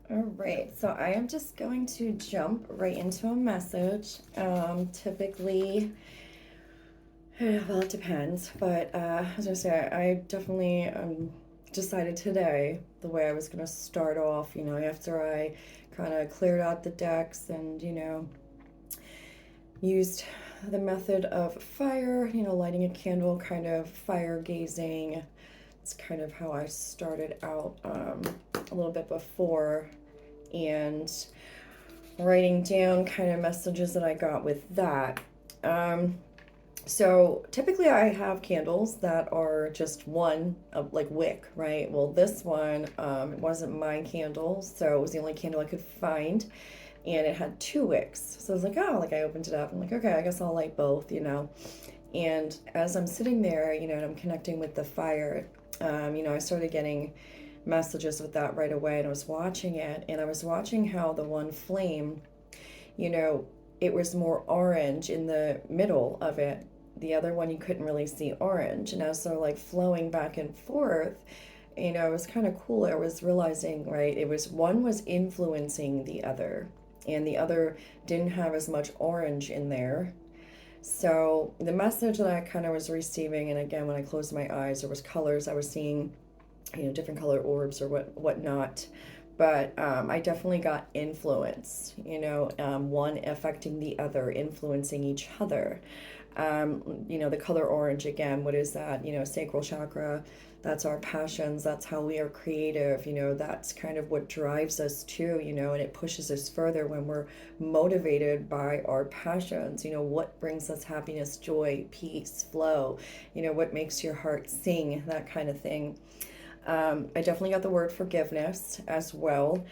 All right, so I am just going to jump right into a message. Typically, well, it depends, but I was gonna say I definitely decided today the way I was gonna start off. After I kind of cleared out the decks and used the method of fire. Lighting a candle, kind of fire gazing. It's kind of how I started out a little bit before, and writing down kind of messages that I got with that. Um, so typically I have candles that are just one of like wick, right? Well, this one, it wasn't my candle, so it was the only candle I could find, and it had two wicks. So I was like, oh, like I opened it up. I'm like, okay, I guess I'll light both. And as I'm sitting there, and I'm connecting with the fire, I started getting messages with that right away, and I was watching it, and I was watching how the one flame, you know, it was more orange in the middle of it. The other one you couldn't really see orange. And as they're like flowing back and forth, it was kind of cool. I was realizing, right, it was one was influencing the other, and the other didn't have as much orange in there. So the message that I kind of was receiving, and again, when I closed my eyes, there was colors I was seeing, different color orbs or whatnot. But I definitely got influence, one affecting the other, influencing each other. The color orange, again, what is that? Sacral chakra, that's our passions, that's how we are creative, that's kind of what drives us too, and it pushes us further when we're motivated by our passions. What brings us happiness, joy, peace, flow, what makes your heart sing, that kind of thing. I definitely got the word forgiveness as well.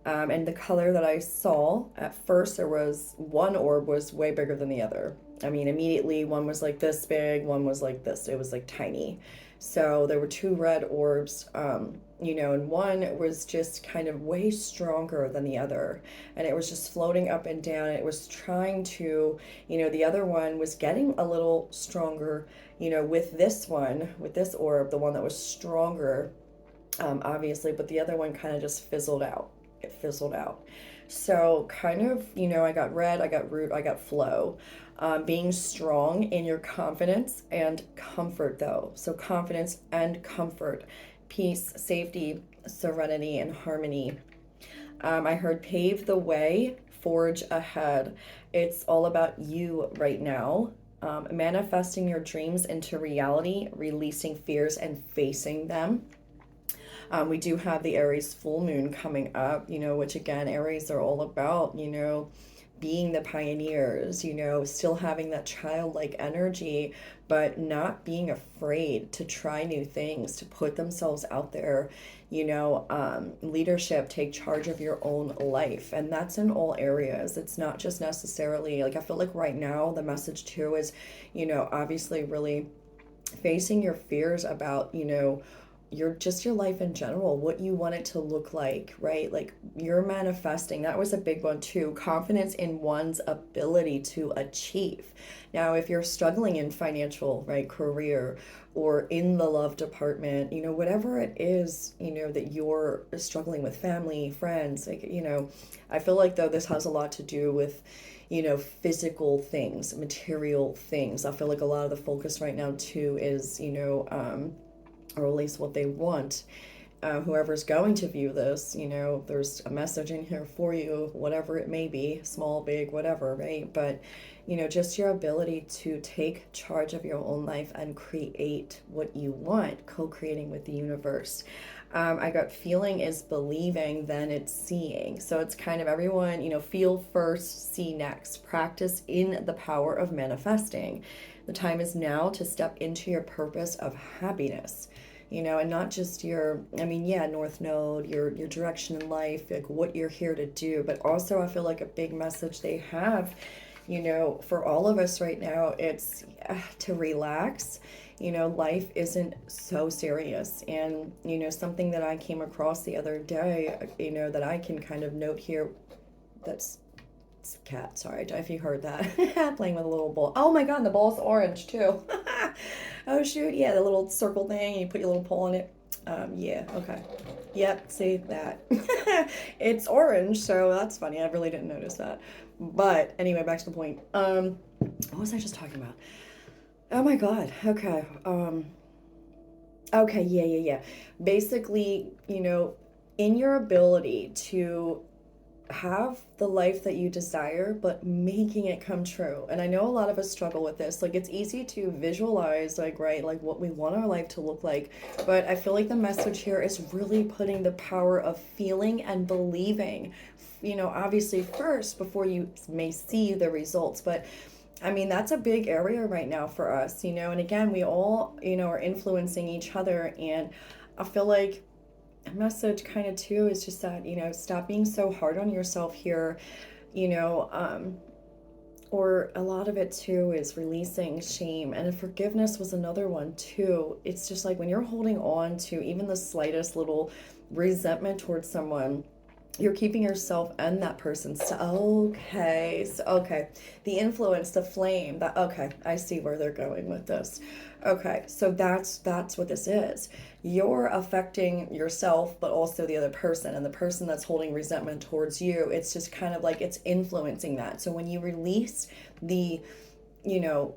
And the color that I saw at first, there was one orb was way bigger than the other. I mean, immediately one was like this big, one was like this. It was like tiny. So there were two red orbs, and one was just kind of way stronger than the other. And it was just floating up and down. And it was trying to, the other one was getting a little stronger, with this one, with this orb, the one that was stronger, obviously, but the other one kind of just fizzled out. It fizzled out. So, kind of, I got red, I got root, I got flow. Being strong in your confidence and comfort, though. So, confidence and comfort, peace, safety, serenity, and harmony. I heard pave the way, forge ahead. It's all about you right now. Manifesting your dreams into reality, releasing fears and facing them. We do have the Aries full moon coming up, which again, Aries are all about, being the pioneers, still having that childlike energy, but not being afraid to try new things, to put themselves out there, leadership, take charge of your own life. And that's in all areas. It's not just necessarily like, I feel like right now the message too is, obviously really facing your fears about, your life in general, what you want it to look like, right? Like you're manifesting. That was a big one too. Confidence in one's ability to achieve. Now, if you're struggling in financial, right, career, or in the love department, whatever it is, that you're struggling with, family, friends, like, I feel like though this has a lot to do with physical things, material things. I feel like a lot of the focus right now too is, or at least what they want. Whoever's going to view this, there's a message in here for you, whatever it may be, small, big, whatever, right? But, just your ability to take charge of your own life and create what you want, co creating with the universe. I got feeling is believing, then it's seeing. So it's kind of everyone, feel first, see next. Practice in the power of manifesting. The time is now to step into your purpose of happiness, and not just your, I mean, yeah, North Node, your direction in life, like what you're here to do, but also I feel like a big message they have, for all of us right now, it's to relax. Life isn't so serious. And, something that I came across the other day, that I can kind of note here, that's cat, sorry if you heard that. Playing with a little ball. Oh my god, the ball's orange too. Oh shoot, yeah, the little circle thing, you put your little pole in it. Yeah, okay. Yep, see that. It's orange, so that's funny. I really didn't notice that. But anyway, back to the point. What was I just talking about? Oh my God. Okay. Okay, yeah, yeah, yeah. Basically, in your ability to have the life that you desire, but making it come true. And I know a lot of us struggle with this. Like, it's easy to visualize, like, right, like what we want our life to look like. But I feel like the message here is really putting the power of feeling and believing, obviously first before you may see the results. But I mean, that's a big area right now for us, and again, we all, are influencing each other. And I feel like a message kind of too is just that, stop being so hard on yourself here, you know, um, or a lot of it too is releasing shame, and forgiveness was another one too. It's just like when you're holding on to even the slightest little resentment towards someone, you're keeping yourself and that person okay, so okay, the influence, the flame, that okay, I see where they're going with this. Okay, so that's what this is. You're affecting yourself but also the other person, and the person that's holding resentment towards you, it's just kind of like it's influencing that. So when you release the, you know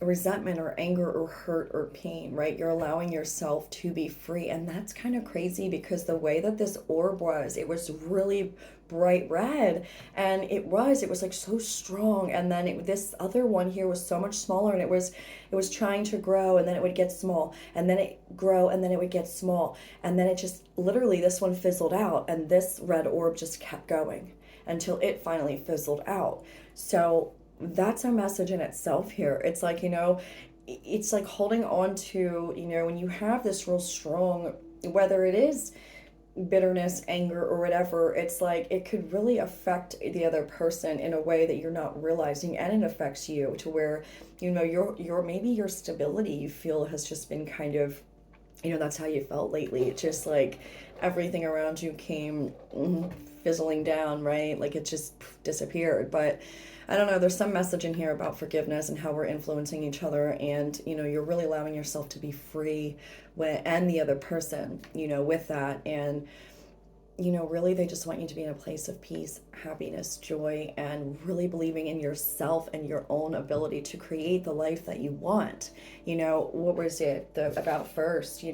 resentment or anger or hurt or pain, right? You're allowing yourself to be free. And that's kind of crazy because the way that this orb was, it was really bright red, and it was like so strong. And then this other one here was so much smaller, and it was trying to grow, and then it would get small, and then it grow, and then it would get small, and then it just literally, this one fizzled out, and this red orb just kept going until it finally fizzled out. So that's a message in itself here. It's like, it's like holding on to, when you have this real strong, whether it is bitterness, anger, or whatever, it's like it could really affect the other person in a way that you're not realizing, and it affects you to where, your maybe your stability, you feel, has just been kind of, that's how you felt lately. It's just like everything around you came fizzling down, right? Like it just disappeared. But I don't know, there's some message in here about forgiveness and how we're influencing each other, and you're really allowing yourself to be free and the other person, with that. And really they just want you to be in a place of peace, happiness, joy, and really believing in yourself and your own ability to create the life that you want. What was it about first,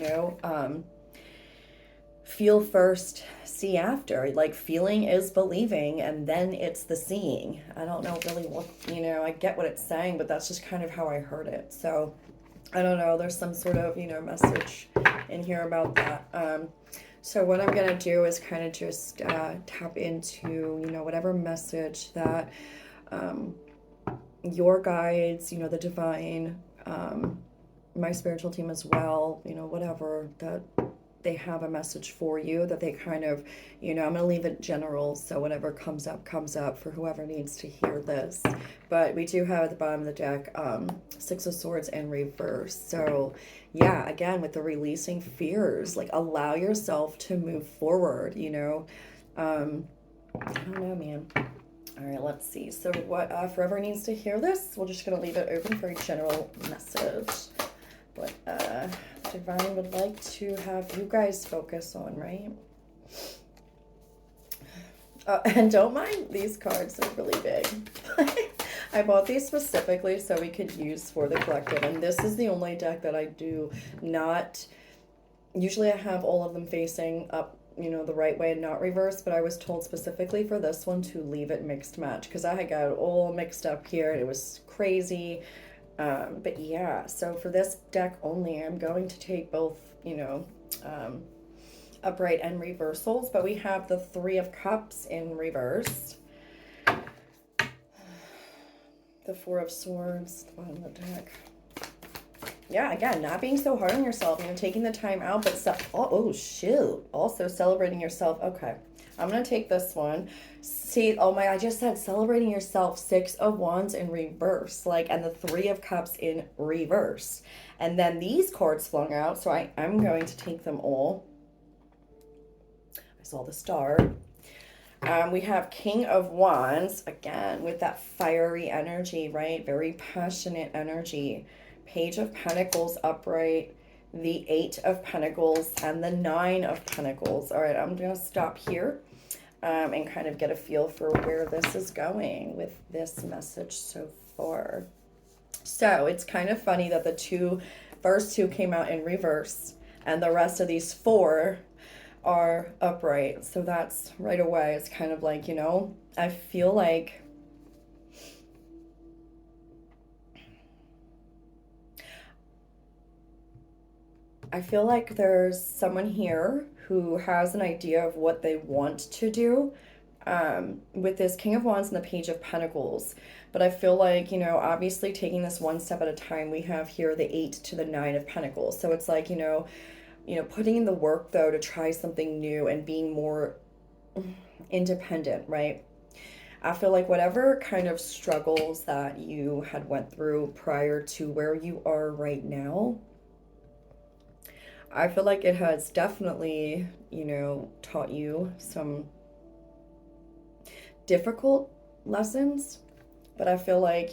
feel first, see after. Like, feeling is believing, and then it's the seeing. I don't know really what, I get what it's saying, but that's just kind of how I heard it. So I don't know, there's some sort of, message in here about that. So what I'm going to do is kind of just tap into, whatever message that your guides, the divine, my spiritual team as well, whatever that they have a message for you, that they kind of, I'm going to leave it general. So whatever comes up for whoever needs to hear this. But we do have at the bottom of the deck, Six of Swords in reverse. So yeah, again, with the releasing fears, like allow yourself to move forward, I don't know, man. All right, let's see. So what forever needs to hear this, we're just going to leave it open for a general message. What Divine would like to have you guys focus on, right? And don't mind these cards, they're really big. I bought these specifically so we could use for the collective, and this is the only deck that I do not, usually I have all of them facing up, the right way and not reverse, but I was told specifically for this one to leave it mixed match because I had got it all mixed up here. It was crazy. But yeah, so for this deck only, I'm going to take both, upright and reversals, but we have the Three of Cups in reverse, the Four of Swords, the bottom of the deck. Yeah, again, not being so hard on yourself, taking the time out, but oh shoot, also celebrating yourself. Okay, I'm gonna take this one. See, oh my, I just said celebrating yourself. Six of Wands in reverse, and the Three of Cups in reverse. And then these cards flung out, so I'm going to take them all. I saw the star. We have King of Wands, again, with that fiery energy, right? Very passionate energy. Page of Pentacles upright. the Eight of Pentacles, and the Nine of Pentacles. All right, I'm going to stop here and kind of get a feel for where this is going with this message so far. So it's kind of funny that the first two came out in reverse and the rest of these four are upright. So that's right away. It's kind of like, I feel like there's someone here who has an idea of what they want to do with this King of Wands and the Page of Pentacles. But I feel like, obviously taking this one step at a time, we have here the 8 to the 9 of Pentacles. So it's like, putting in the work, though, to try something new and being more independent, right? I feel like whatever kind of struggles that you had went through prior to where you are right now, I feel like it has definitely, taught you some difficult lessons. But I feel like,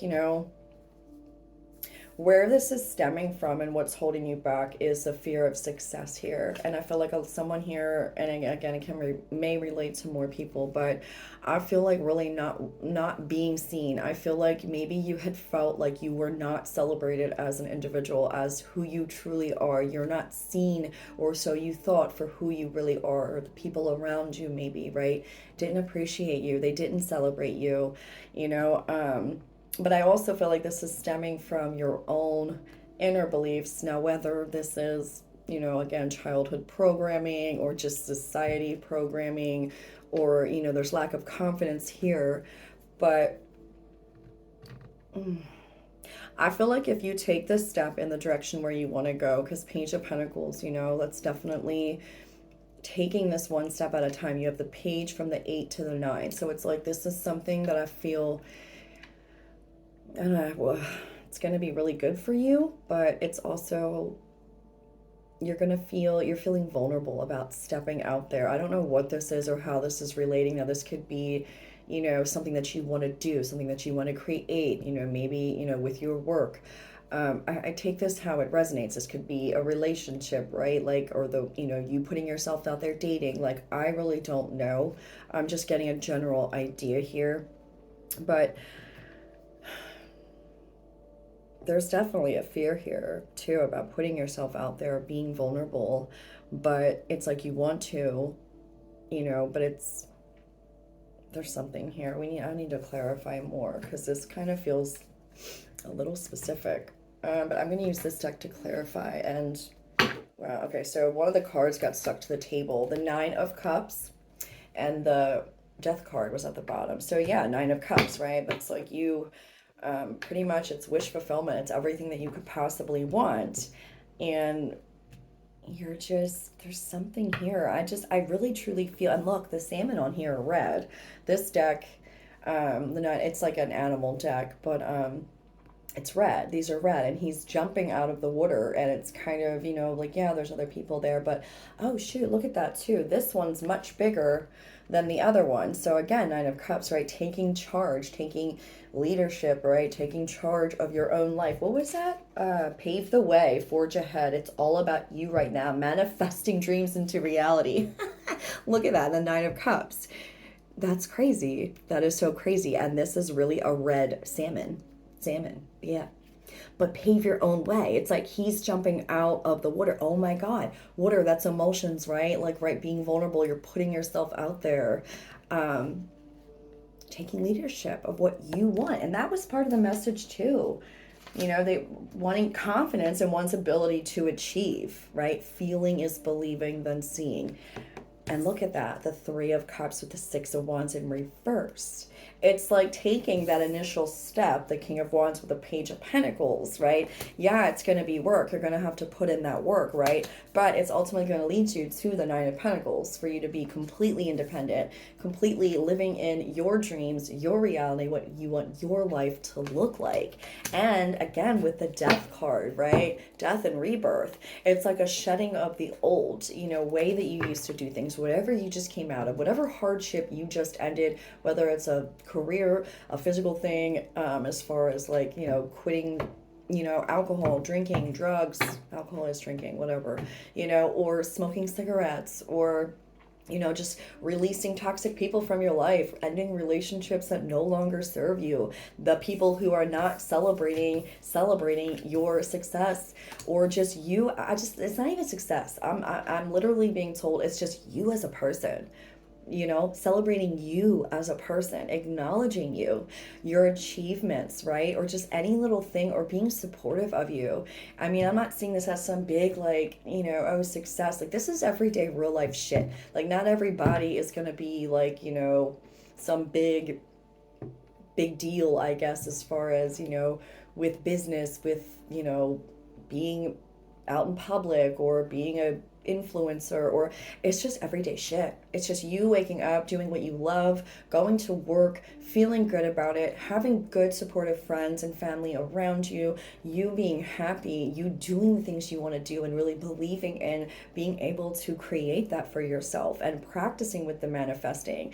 where this is stemming from and what's holding you back is the fear of success here. And I feel like someone here, and again, it may relate to more people, but I feel like really not being seen. I feel like maybe you had felt like you were not celebrated as an individual, as who you truly are. You're not seen, or so you thought, for who you really are, or the people around you maybe, right, didn't appreciate you. They didn't celebrate you, but I also feel like this is stemming from your own inner beliefs. Now, whether this is, again, childhood programming or just society programming, or, there's lack of confidence here. But I feel like if you take this step in the direction where you want to go, because Page of Pentacles, that's definitely taking this one step at a time. You have the Page from the 8 to the 9. So it's like this is something that I feel... and it's going to be really good for you, but it's also, you're feeling vulnerable about stepping out there. I don't know what this is or how this is relating. Now, this could be, something that you want to do, something that you want to create, maybe, with your work. I take this how it resonates. This could be a relationship, right? Like, or you putting yourself out there dating. Like, I really don't know. I'm just getting a general idea here. But there's definitely a fear here too about putting yourself out there, being vulnerable, but it's like you want to, but there's something here. I need to clarify more, because this kind of feels a little specific. But I'm going to use this deck to clarify. And wow, okay, so one of the cards got stuck to the table. The 9 of Cups and the Death card was at the bottom. So yeah, 9 of Cups, right? But it's like you... pretty much it's wish fulfillment. It's everything that you could possibly want. And there's something here. I really truly feel, and look, the salmon on here are red. This deck, it's like an animal deck, but it's red. These are red, and he's jumping out of the water, and it's kind of, like, yeah, there's other people there, but oh shoot, look at that too. This one's much bigger than the other one. So again, 9 of Cups, right? Taking charge, taking leadership, right? Taking charge of your own life. What was that? Pave the way, forge ahead. It's all about you right now, manifesting dreams into reality. Look at that, the 9 of Cups. That's crazy. That is so crazy. And this is really a red salmon. Yeah. But pave your own way. It's like he's jumping out of the water. Oh my God. Water, that's emotions, right? Like, right, being vulnerable. You're putting yourself out there. Taking leadership of what you want. And that was part of the message too. They wanting confidence in one's ability to achieve, right? Feeling is believing, then seeing. And look at that, the 3 of Cups with the 6 of Wands in reverse. It's like taking that initial step, the King of Wands with the Page of Pentacles, right? Yeah, it's going to be work. You're going to have to put in that work, right? But it's ultimately going to lead you to the 9 of Pentacles, for you to be completely independent, completely living in your dreams, your reality, what you want your life to look like. And again, with the Death card, right? Death and rebirth. It's like a shedding of the old, way that you used to do things, whatever you just came out of, whatever hardship you just ended, whether it's a career, a physical thing, as far as like, quitting alcohol, drinking, drugs, alcohol is drinking, whatever, or smoking cigarettes, or just releasing toxic people from your life, ending relationships that no longer serve you, the people who are not celebrating your success, or just you. It's not even success. I'm literally being told it's just you as a person, celebrating you as a person, acknowledging your achievements, right? Or just any little thing, or being supportive of you. I mean, I'm not seeing this as some big, like, success. Like, this is everyday real life shit. Like, not everybody is going to be like, some big deal, I guess, as far as, with business, with, being out in public, or being a influencer, or it's just everyday shit. It's just you waking up, doing what you love, going to work, feeling good about it, having good supportive friends and family around you, you being happy, you doing the things you want to do, and really believing in being able to create that for yourself, and practicing with the manifesting.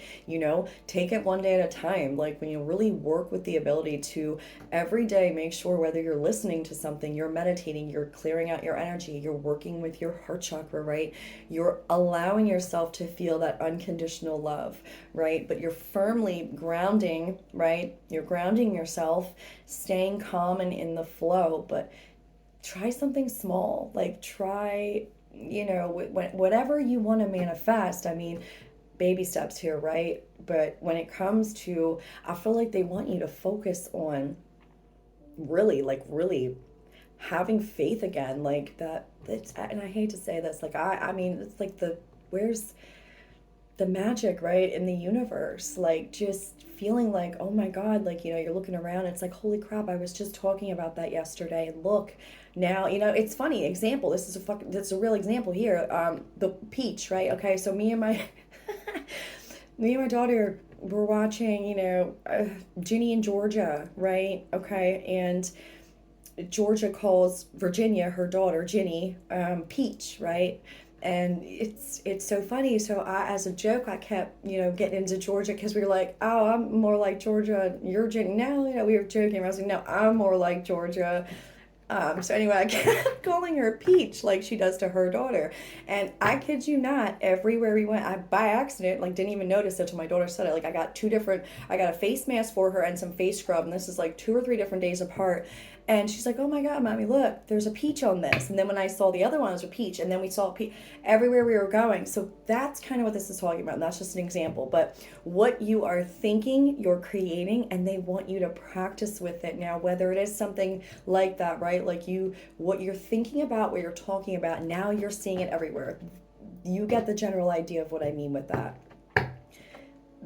Take it one day at a time. Like, when you really work with the ability to every day make sure, whether you're listening to something, you're meditating, you're clearing out your energy, you're working with your heart chakra, right? You're allowing yourself to feel that unconditional love, right? But you're firmly grounding, right? You're grounding yourself, staying calm and in the flow. But try something small. Like, try, whatever you want to manifest. I mean, baby steps here, right? But when it comes to, I feel like they want you to focus on really having faith again, like that. And I hate to say this, like, I mean, it's like where's the magic, right, in the universe? Like, just feeling like, oh my God, like, you're looking around, it's like, holy crap, I was just talking about that yesterday, and look now, it's funny example. This is a real example here. The peach, right? Okay, so me and my daughter were watching, Ginny and Georgia, right? Okay, and Georgia calls Virginia, her daughter, Ginny, Peach, right? And it's so funny. So as a joke, I kept, getting into Georgia, because we were like, oh, I'm more like Georgia, you're Ginny. No, we were joking. I was like, no, I'm more like Georgia. So anyway, I kept calling her Peach, like she does to her daughter. And I kid you not, everywhere we went, I by accident, like, didn't even notice it until my daughter said it. Like, I got a face mask for her and some face scrub, and this is like 2 or 3 different days apart. And she's like, oh my God, mommy, look, there's a peach on this. And then when I saw the other one, it was a peach. And then we saw a peach everywhere we were going. So that's kind of what this is talking about. And that's just an example. But what you are thinking, you're creating, and they want you to practice with it. Now, whether it is something like that, right? Like, what you're thinking about, what you're talking about, now you're seeing it everywhere. You get the general idea of what I mean with that.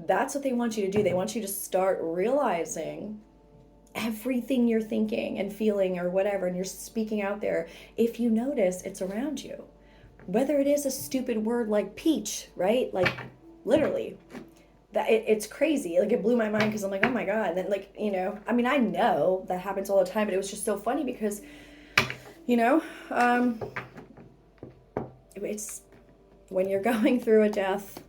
That's what they want you to do. They want you to start realizing everything you're thinking and feeling, or whatever, and you're speaking out there. If you notice, it's around you. Whether it is a stupid word like peach, right? Like, literally. It's crazy. Like, it blew my mind, because I'm like, oh my God. And then, like, I mean, I know that happens all the time, but it was just so funny because, it's when you're going through a death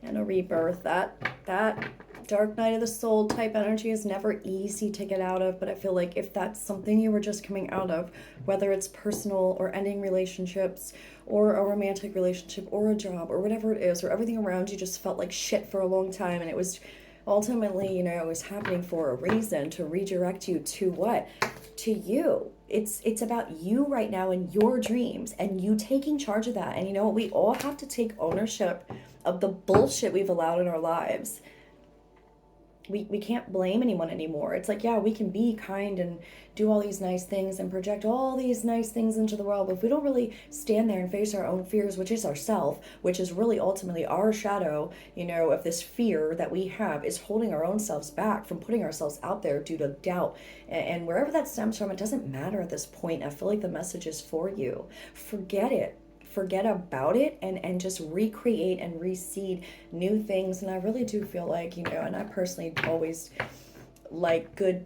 and a rebirth, that dark night of the soul type energy is never easy to get out of. But I feel like if that's something you were just coming out of, whether it's personal, or ending relationships, or a romantic relationship, or a job, or whatever it is, or everything around you just felt like shit for a long time, and it was ultimately, it was happening for a reason, to redirect you to what? To you. It's about you right now and your dreams, and you taking charge of that. And you know what? We all have to take ownership of the bullshit we've allowed in our lives. We can't blame anyone anymore. It's like, yeah, we can be kind and do all these nice things and project all these nice things into the world, but if we don't really stand there and face our own fears, which is ourself, which is really ultimately our shadow, of this fear that we have, is holding our own selves back from putting ourselves out there due to doubt. And wherever that stems from, it doesn't matter at this point. I feel like the message is for you. Forget about it, and just recreate and reseed new things. And I really do feel like, and I personally always like good,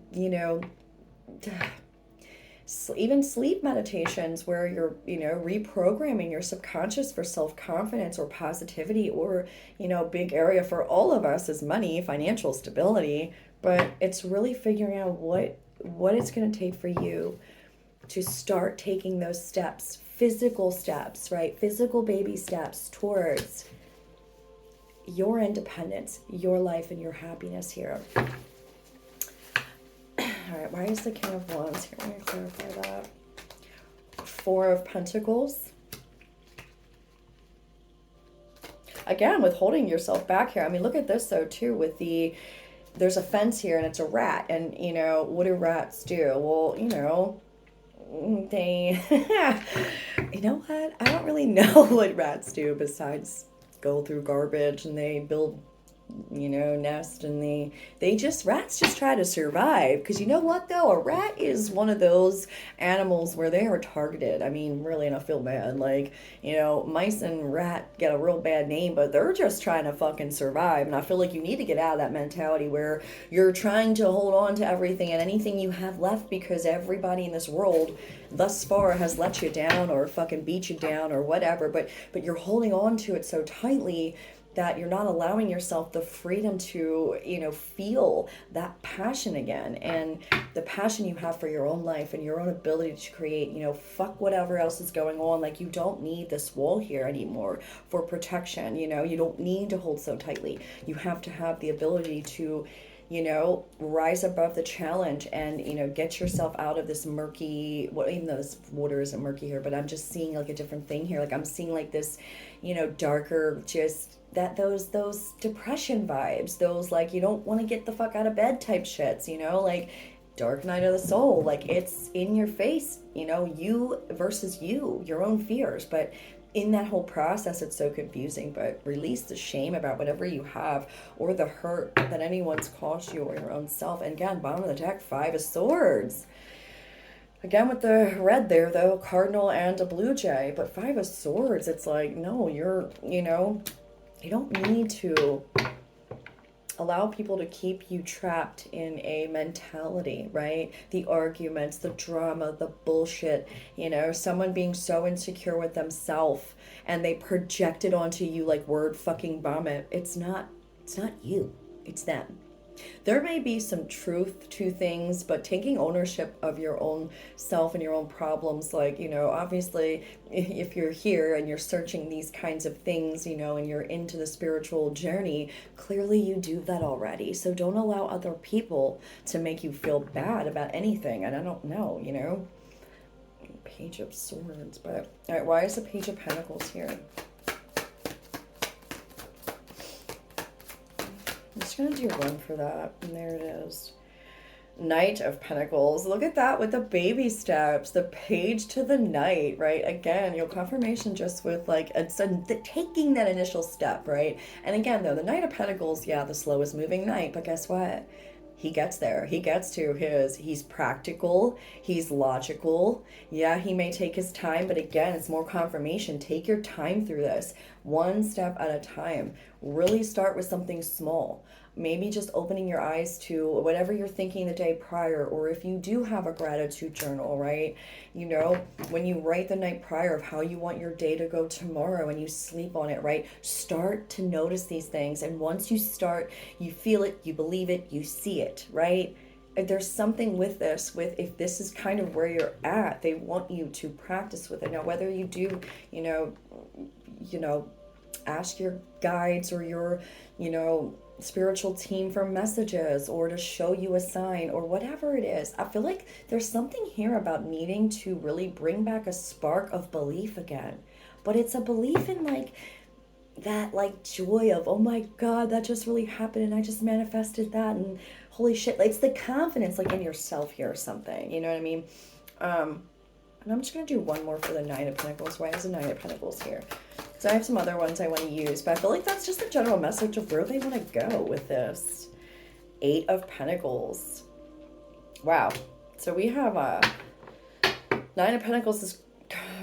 even sleep meditations where you're, reprogramming your subconscious for self-confidence or positivity, or, big area for all of us is money, financial stability. But it's really figuring out what what it's going to take for you to start taking those steps, physical steps, right? Physical baby steps towards your independence, your life, and your happiness here. All right, why is the King of Wands here? Let me clarify that. Four of Pentacles. Again, with holding yourself back here. I mean, look at this though too, with there's a fence here and it's a rat. And, you know, what do rats do? Well, you know, they, you know what? I don't really know what rats do besides go through garbage, and they build, you know, nest, and rats just try to survive. Because you know what though, a rat is one of those animals where they are targeted. I mean, really, and I feel bad, like, you know, mice and rat get a real bad name, but they're just trying to fucking survive. And I feel like you need to get out of that mentality where you're trying to hold on to everything and anything you have left, because everybody in this world thus far has let you down or fucking beat you down or whatever, but you're holding on to it so tightly that you're not allowing yourself the freedom to, you know, feel that passion again, and the passion you have for your own life and your own ability to create. You know, fuck whatever else is going on. Like, you don't need this wall here anymore for protection. You know, you don't need to hold so tightly. You have to have the ability to, you know, rise above the challenge and, you know, get yourself out of this murky, well, even though this water isn't murky here, but I'm just seeing like a different thing here. Like, I'm seeing like this, you know, darker, just that those depression vibes, those like, you don't want to get the fuck out of bed type shits, you know, like dark night of the soul. Like, it's in your face, you know, you versus your own fears. But in that whole process, it's so confusing. But release the shame about whatever you have, or the hurt that anyone's caused you, or your own self. And again, bottom of the deck, Five of Swords. Again, with the red there, though, Cardinal and a Blue Jay. But Five of Swords, it's like, no, you know, you don't need to allow people to keep you trapped in a mentality, right? The arguments, the drama, the bullshit, you know, someone being so insecure with themselves and they project it onto you like word fucking vomit. It's not you, it's them. There may be some truth to things, but taking ownership of your own self and your own problems, like, you know, obviously, if you're here and you're searching these kinds of things, you know, and you're into the spiritual journey, clearly you do that already. So don't allow other people to make you feel bad about anything. And I don't know, you know, Page of Swords, but all right, why is the Page of Pentacles here? I'm just going to do one for that. And there it is. Knight of Pentacles. Look at that with the baby steps. The Page to the Knight, right? Again, your confirmation just with like taking that initial step, right? And again, though, the Knight of Pentacles, yeah, the slowest moving knight. But guess what? He gets there. He gets to he's practical. He's logical. Yeah, he may take his time, but again, it's more confirmation. Take your time through this, one step at a time. Really start with something small. Maybe just opening your eyes to whatever you're thinking the day prior, or if you do have a gratitude journal, right? You know, when you write the night prior of how you want your day to go tomorrow and you sleep on it, right? Start to notice these things. And once you start, you feel it, you believe it, you see it, right? There's something with this, with if this is kind of where you're at, they want you to practice with it. Now, whether you do, you know, ask your guides or your, you know, spiritual team for messages or to show you a sign or whatever it is. I feel like there's something here about needing to really bring back a spark of belief again. But it's a belief in like that like joy of, oh my God, that just really happened and I just manifested that, and holy shit, it's the confidence like in yourself here or something. You know what I mean? And I'm just going to do one more for the Nine of Pentacles. Why is the Nine of Pentacles here? So I have some other ones I want to use, but I feel like that's just the general message of where they want to go with this. Eight of Pentacles. Wow. So we have Nine of Pentacles is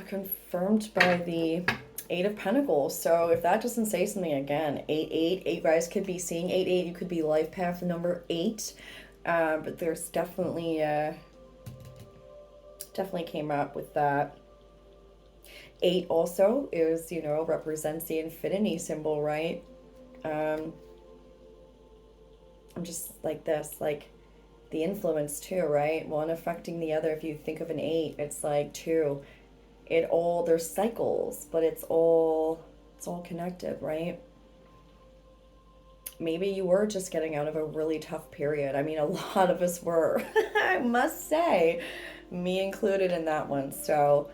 confirmed by the Eight of Pentacles. So if that doesn't say something again, 8-8, you guys could be seeing 8-8. You could be life path number 8. But there's definitely came up with that. 8 also is, you know, represents the infinity symbol, right? I'm just like this, like the influence too, right? One affecting the other. If you think of an 8, it's like two. There's cycles, but it's all connected, right? Maybe you were just getting out of a really tough period. I mean, a lot of us were, I must say, me included in that one. So,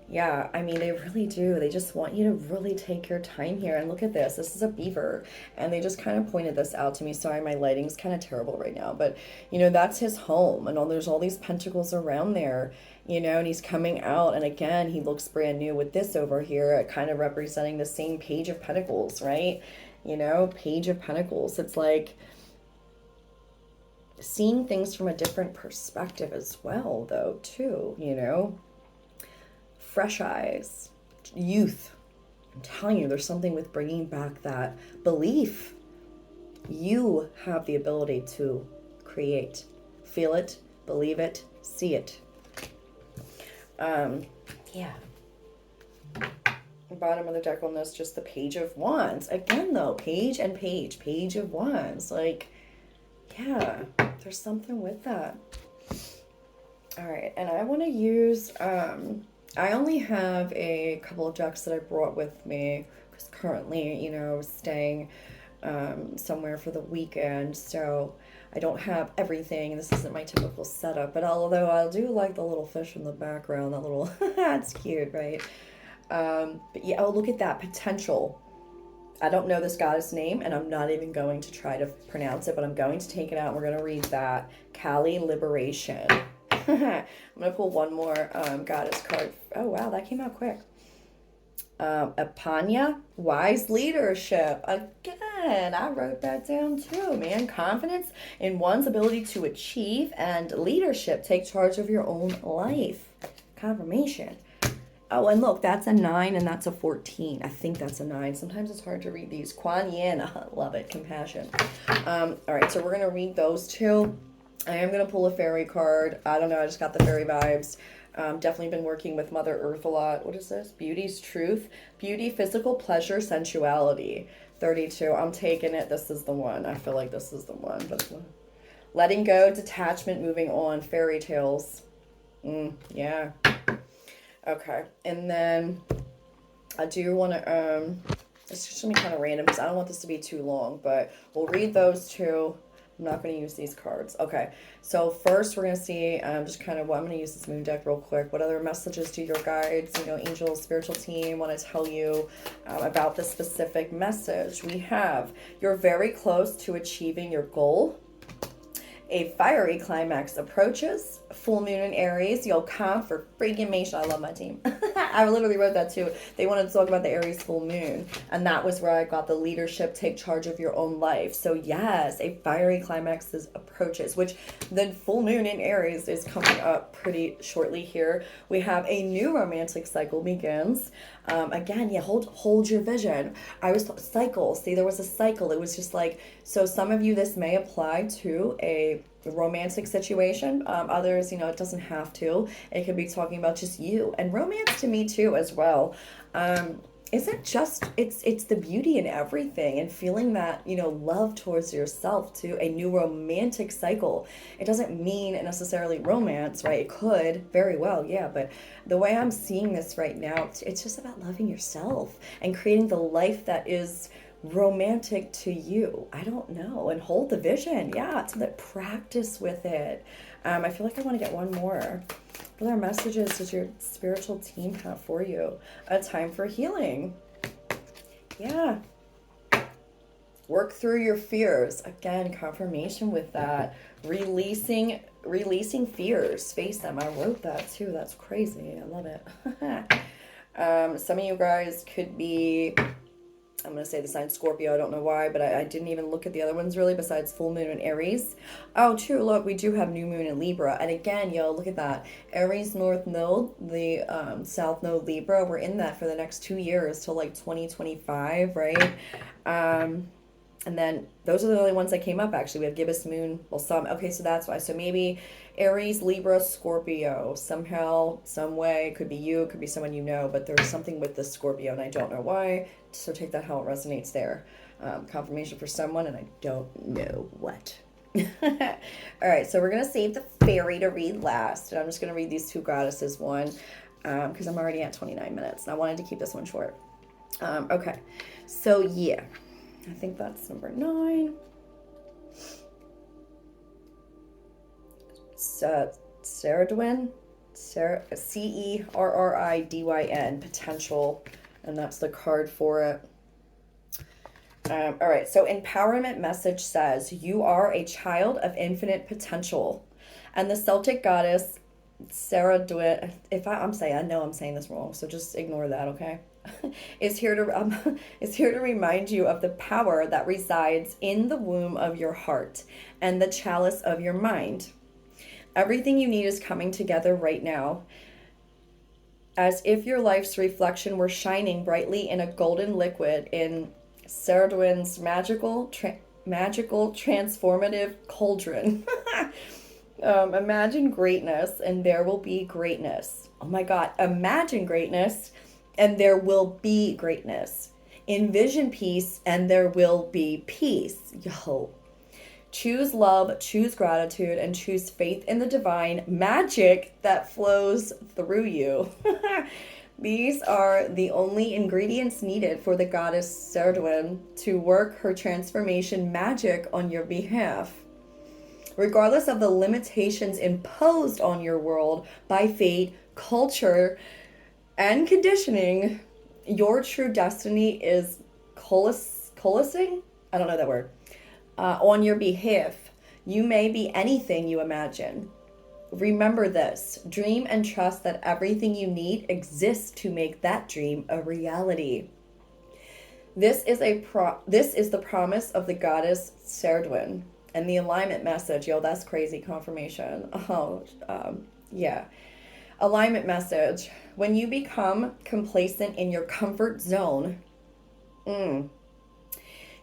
yeah, I mean, they really do. They just want you to really take your time here. And look at this. This is a beaver. And they just kind of pointed this out to me. Sorry, my lighting's kind of terrible right now. But, that's his home. And there's all these pentacles around there, and he's coming out. And again, he looks brand new with this over here, kind of representing the same Page of Pentacles, right? Page of Pentacles. It's like seeing things from a different perspective as well, though, too, fresh eyes, youth. I'm telling you, there's something with bringing back that belief. You have the ability to create. Feel it, believe it, see it. Yeah. Bottom of the deck on this, just the Page of Wands. Again, though, Page and Page. Page of Wands. Like, yeah, there's something with that. All right, and I want to use... I only have a couple of decks that I brought with me because currently, staying somewhere for the weekend, so I don't have everything. This isn't my typical setup, but although I do like the little fish in the background, that little, that's cute, right? But yeah, look at that potential. I don't know this goddess name, and I'm not even going to try to pronounce it, but I'm going to take it out, and we're going to read that. Kali Liberation. I'm going to pull one more goddess card. Oh, wow, that came out quick. Apanya, Wise Leadership. Again, I wrote that down too, man. Confidence in one's ability to achieve and leadership. Take charge of your own life. Confirmation. Oh, and look, that's a 9 and that's a 14. I think that's a 9. Sometimes it's hard to read these. Kuan Yin, love it. Compassion. All right, so we're going to read those two. I am going to pull a fairy card. I don't know, I just got the fairy vibes. Definitely been working with Mother Earth a lot. What is this? Beauty's Truth. Beauty, physical pleasure, sensuality. 32. I'm taking it. This is the one. I feel like this is the one. But letting go, detachment, moving on. Fairy tales. Yeah. Okay. And then I do want to, it's just going to be kind of random because I don't want this to be too long, but we'll read those two. I'm not going to use these cards. Okay, so first we're going to see just kind of what I'm going to use this moon deck real quick. What other messages do your guides, angels, spiritual team want to tell you about this specific message? We have, you're very close to achieving your goal. A fiery climax approaches. Full moon in Aries. Yo, confirmation. I love my team. I literally wrote that too. They wanted to talk about the Aries full moon. And that was where I got the leadership, take charge of your own life. So yes, a fiery climax approaches, which the full moon in Aries is coming up pretty shortly here. We have a new romantic cycle begins. Again, yeah, hold your vision. Cycle. See, there was a cycle. It was just like, so some of you, this may apply to a romantic situation. Others, it doesn't have to. It could be talking about just you. And romance to me too as well. Isn't just, it's the beauty in everything and feeling that, love towards yourself too. A new romantic cycle. It doesn't mean necessarily romance, right? It could very well, yeah. But the way I'm seeing this right now, it's just about loving yourself and creating the life that is romantic to you. I don't know. And hold the vision. Yeah, so that practice with it. I feel like I want to get one more. What other messages does your spiritual team have for you? A time for healing. Yeah. Work through your fears. Again, confirmation with that. Releasing fears. Face them. I wrote that too. That's crazy. I love it. Some of you guys could be, I'm going to say the sign Scorpio. I don't know why, but I didn't even look at the other ones really besides full moon and Aries. Oh, true. Look, we do have new moon in Libra. And again, look at that. Aries North Node, the South Node Libra. We're in that for the next 2 years till like 2025, right? And then those are the only ones that came up, actually. We have gibbous moon. Well, some. Okay, so that's why. So maybe Aries, Libra, Scorpio. Somehow, some way. Could be you. It could be someone you know. But there's something with the Scorpio, and I don't know why. So take that how it resonates there. Confirmation for someone, and I don't know what. All right, so we're going to save the fairy to read last. And I'm just going to read these two goddesses one because I'm already at 29 minutes. And I wanted to keep this one short. Okay, so yeah, I think that's number 9. Cerridwen, Cerridyn, potential, and that's the card for it. All right, so empowerment message says you are a child of infinite potential, and the Celtic goddess Cerridwen. I know I'm saying this wrong, so just ignore that, okay? is here to is here to remind you of the power that resides in the womb of your heart and the chalice of your mind. Everything you need is coming together right now, as if your life's reflection were shining brightly in a golden liquid in Cerridwen's magical transformative cauldron. Imagine greatness and there will be greatness. Oh my God, imagine greatness and there will be greatness. Envision peace and there will be peace. Yo. Choose love, choose gratitude, and choose faith in the divine magic that flows through you. These are the only ingredients needed for the goddess Cerridwen to work her transformation magic on your behalf. Regardless of the limitations imposed on your world by fate, culture, and conditioning, your true destiny is coalescing? I don't know that word. On your behalf. You may be anything you imagine. Remember this. Dream and trust that everything you need exists to make that dream a reality. This is the promise of the goddess Cerridwen. And the alignment message, yo, that's crazy confirmation. Yeah. Alignment message. When you become complacent in your comfort zone,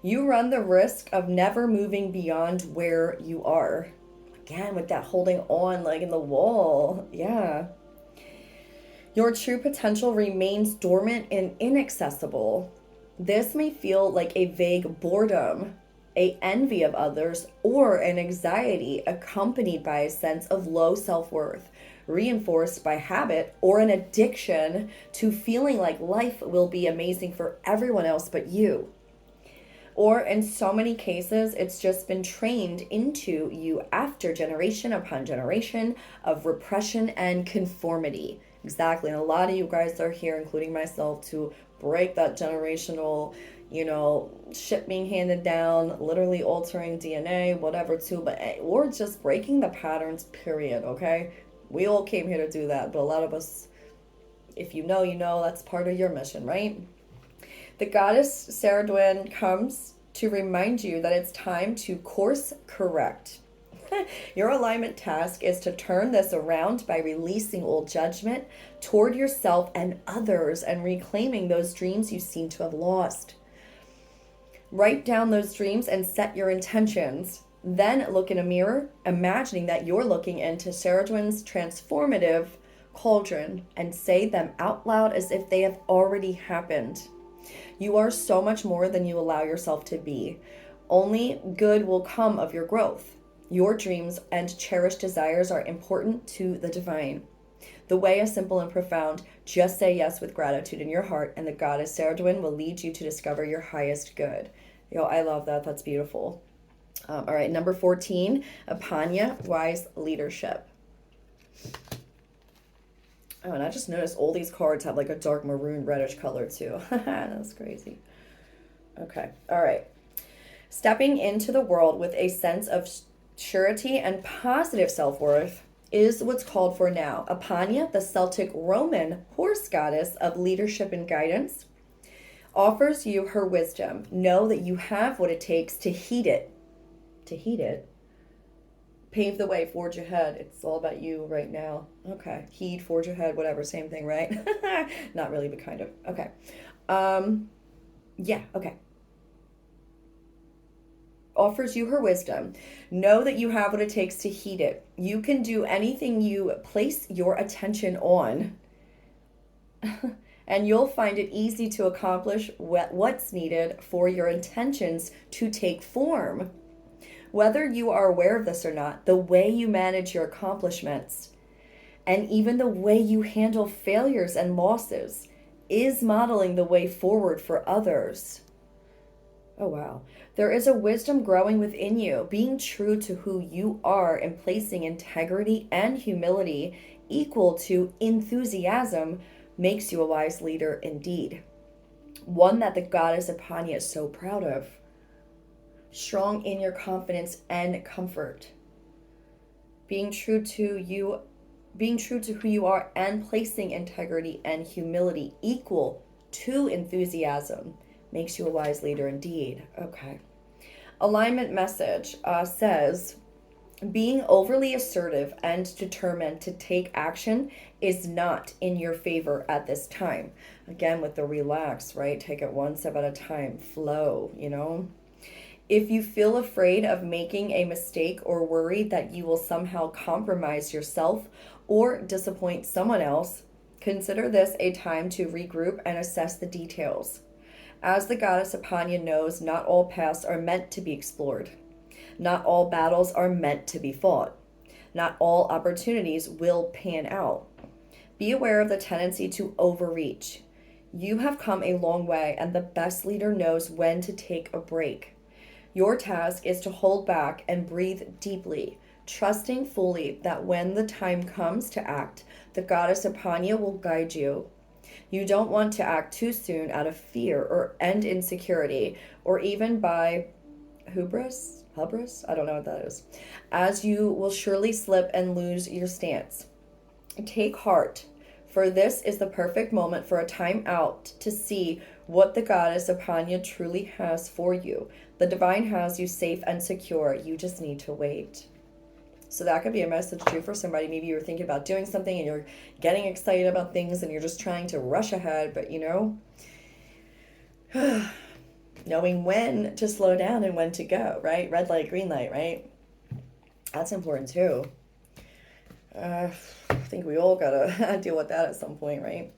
you run the risk of never moving beyond where you are. Again, with that holding on like in the wall. Yeah. Your true potential remains dormant and inaccessible. This may feel like a vague boredom, a envy of others, or an anxiety accompanied by a sense of low self-worth, reinforced by habit or an addiction to feeling like life will be amazing for everyone else but you. Or in so many cases, it's just been trained into you after generation upon generation of repression and conformity. Exactly. And a lot of you guys are here, including myself, to break that generational, shit being handed down, literally altering DNA, whatever, too. But or just breaking the patterns, period. Okay. We all came here to do that. But a lot of us, if you know, that's part of your mission, right? The goddess Cerridwen comes to remind you that it's time to course correct. Your alignment task is to turn this around by releasing old judgment toward yourself and others and reclaiming those dreams you seem to have lost. Write down those dreams and set your intentions. Then look in a mirror, imagining that you're looking into Cerridwen's transformative cauldron and say them out loud as if they have already happened. You are so much more than you allow yourself to be. Only good will come of your growth. Your dreams and cherished desires are important to the divine. The way is simple and profound. Just say yes with gratitude in your heart, and the goddess Cerridwen will lead you to discover your highest good. Yo, I love that. That's beautiful. All right, number 14, Apanya, wise leadership. Oh, and I just noticed all these cards have like a dark maroon reddish color too. That's crazy. Okay. All right. Stepping into the world with a sense of surety and positive self-worth is what's called for now. Apanya, the Celtic Roman horse goddess of leadership and guidance, offers you her wisdom. Know that you have what it takes to heed it. To heed it? Pave the way, forge ahead. It's all about you right now. Okay. Heed, forge ahead, whatever. Same thing, right? Not really, but kind of. Okay. Yeah, okay. Offers you her wisdom. Know that you have what it takes to heed it. You can do anything you place your attention on. And you'll find it easy to accomplish what's needed for your intentions to take form. Whether you are aware of this or not, the way you manage your accomplishments and even the way you handle failures and losses is modeling the way forward for others. Oh, wow. There is a wisdom growing within you, being true to who you are and placing integrity and humility equal to enthusiasm makes you a wise leader indeed. One that the goddess Apanya is so proud of. Strong in your confidence and comfort. Being true to who you are and placing integrity and humility equal to enthusiasm makes you a wise leader indeed. Okay. Alignment message says, being overly assertive and determined to take action is not in your favor at this time. Again, with the relax, right? Take it one step at a time. Flow, If you feel afraid of making a mistake or worried that you will somehow compromise yourself or disappoint someone else, consider this a time to regroup and assess the details. As the goddess Apanya knows, not all paths are meant to be explored. Not all battles are meant to be fought. Not all opportunities will pan out. Be aware of the tendency to overreach. You have come a long way, and the best leader knows when to take a break. Your task is to hold back and breathe deeply, trusting fully that when the time comes to act, the goddess Apanya will guide you. You don't want to act too soon out of fear and insecurity, or even by hubris? I don't know what that is. As you will surely slip and lose your stance. Take heart, for this is the perfect moment for a time out to see what the goddess Apanya truly has for you. The divine has you safe and secure. You just need to wait. So that could be a message too for somebody. Maybe you're thinking about doing something and you're getting excited about things and you're just trying to rush ahead, but knowing when to slow down and when to go, right? Red light, green light, right? That's important too. I think we all gotta deal with that at some point, right?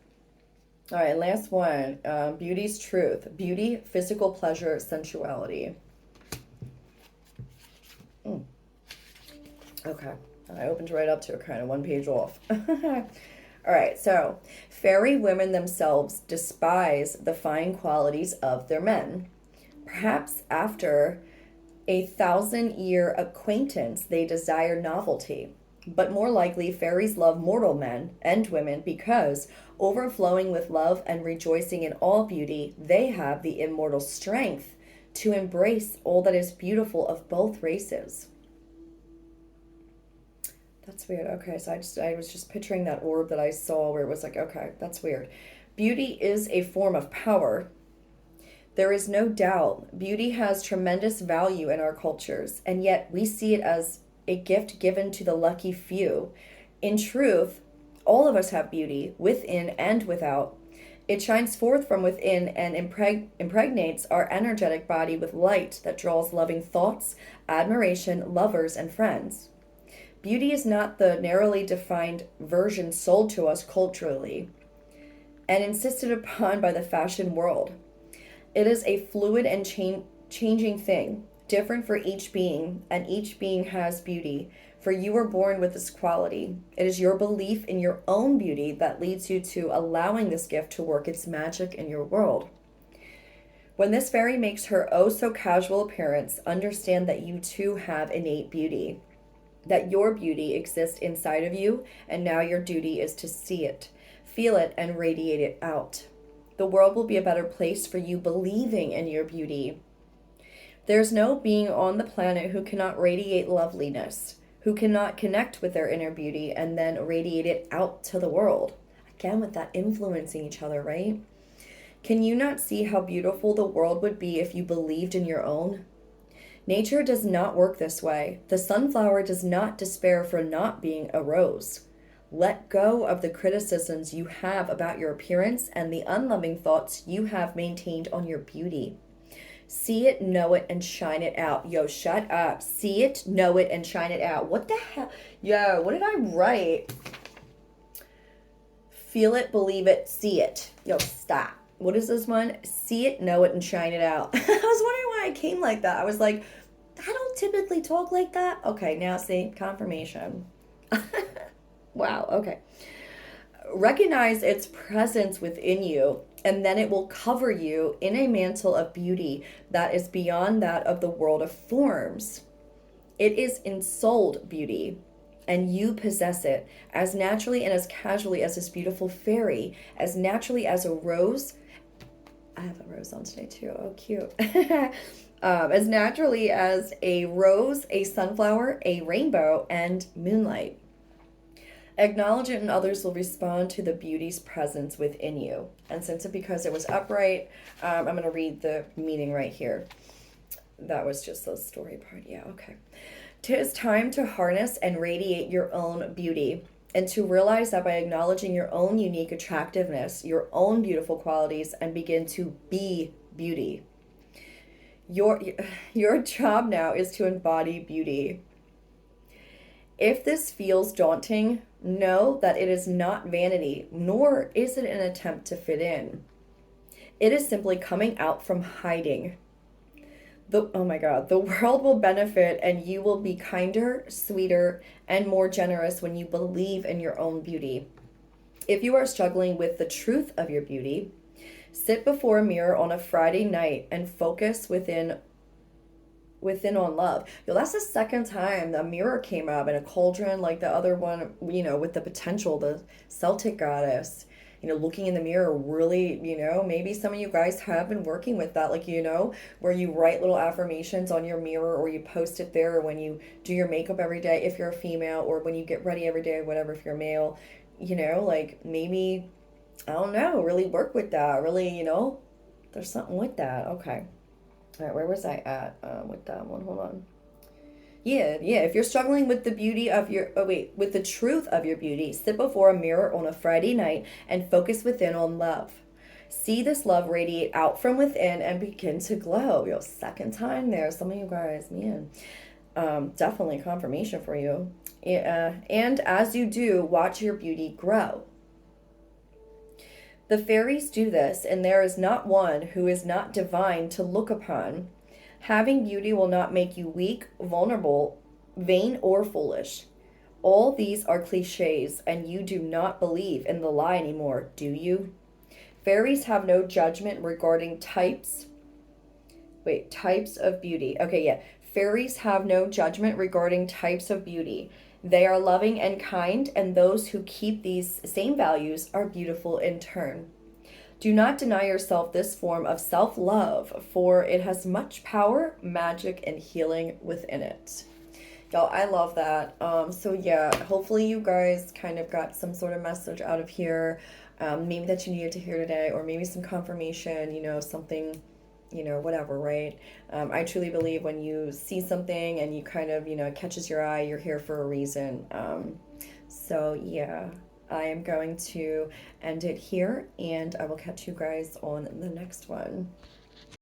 All right, last one. Beauty's truth. Beauty, physical pleasure, sensuality. Okay, I opened right up to it, kind of one page off. All right, so fairy women themselves despise the fine qualities of their men. Perhaps after a 1,000-year acquaintance, they desire novelty. But more likely, fairies love mortal men and women because, overflowing with love and rejoicing in all beauty, they have the immortal strength to embrace all that is beautiful of both races. That's weird. Okay, so I was just picturing that orb that I saw where it was like, okay, that's weird. Beauty is a form of power. There is no doubt beauty has tremendous value in our cultures, and yet we see it as a gift given to the lucky few. In truth, all of us have beauty, within and without. It shines forth from within and impregnates our energetic body with light that draws loving thoughts, admiration, lovers, and friends. Beauty is not the narrowly defined version sold to us culturally and insisted upon by the fashion world. It is a fluid and changing thing, different for each being, and each being has beauty, for you were born with this quality. It is your belief in your own beauty that leads you to allowing this gift to work its magic in your world. When this fairy makes her oh so casual appearance, understand that you too have innate beauty, that your beauty exists inside of you, and now your duty is to see it, feel it, and radiate it out. The world will be a better place for you believing in your beauty. There's no being on the planet who cannot radiate loveliness, who cannot connect with their inner beauty and then radiate it out to the world. Again, with that influencing each other, right? Can you not see how beautiful the world would be if you believed in your own? Nature does not work this way. The sunflower does not despair for not being a rose. Let go of the criticisms you have about your appearance and the unloving thoughts you have maintained on your beauty. See it, know it, and shine it out. Yo, shut up. See it, know it, and shine it out. What the hell? Yo, what did I write? Feel it, believe it, see it. Yo, stop. What is this one? See it, know it, and shine it out. I was wondering why I came like that. I was like, I don't don't typically talk like that. Okay, now see, confirmation. Wow, okay. Recognize its presence within you, and then it will cover you in a mantle of beauty that is beyond that of the world of forms. It is ensouled beauty, and you possess it as naturally and as casually as this beautiful fairy, as naturally as a rose. I have a rose on today too. Oh, cute. As naturally as a rose, a sunflower, a rainbow, and moonlight. Acknowledge it, and others will respond to the beauty's presence within you. And since because it was upright, I'm going to read the meaning right here. That was just the story part. Yeah, okay. Tis time to harness and radiate your own beauty, and to realize that by acknowledging your own unique attractiveness, your own beautiful qualities, and begin to be beauty. Your job now is to embody beauty. If this feels daunting, know that it is not vanity, nor is it an attempt to fit in. It is simply coming out from hiding. Oh my God, the world will benefit, and you will be kinder, sweeter, and more generous when you believe in your own beauty. If you are struggling with the truth of your beauty, sit before a mirror on a Friday night and focus within on love. Yo, that's the second time the mirror came up in a cauldron, like the other one, with the potential, the Celtic goddess, looking in the mirror really, maybe some of you guys have been working with that, like, where you write little affirmations on your mirror, or you post it there, or when you do your makeup every day, if you're a female, or when you get ready every day, whatever, if you're a male, like maybe, I don't know, really work with that, really, there's something with that. Okay. All right, where was I at with that one? Hold on. Yeah. If you're struggling with the beauty of with the truth of your beauty, sit before a mirror on a Friday night and focus within on love. See this love radiate out from within and begin to glow. Yo, second time there. Some of you guys, man, definitely confirmation for you. And as you do, watch your beauty grow. The fairies do this, and there is not one who is not divine to look upon. Having beauty will not make you weak, vulnerable, vain, or foolish. All these are cliches, and you do not believe in the lie anymore, do you? Fairies have no judgment regarding types of beauty. Okay, yeah. Fairies have no judgment regarding types of beauty. They are loving and kind, and those who keep these same values are beautiful in turn. Do not deny yourself this form of self-love, for it has much power, magic, and healing within it. Y'all, I love that. So yeah, hopefully you guys kind of got some sort of message out of here, maybe that you needed to hear today, or maybe some confirmation, something, whatever, right? I truly believe when you see something and you kind of, it catches your eye, you're here for a reason. So yeah, I am going to end it here, and I will catch you guys on the next one.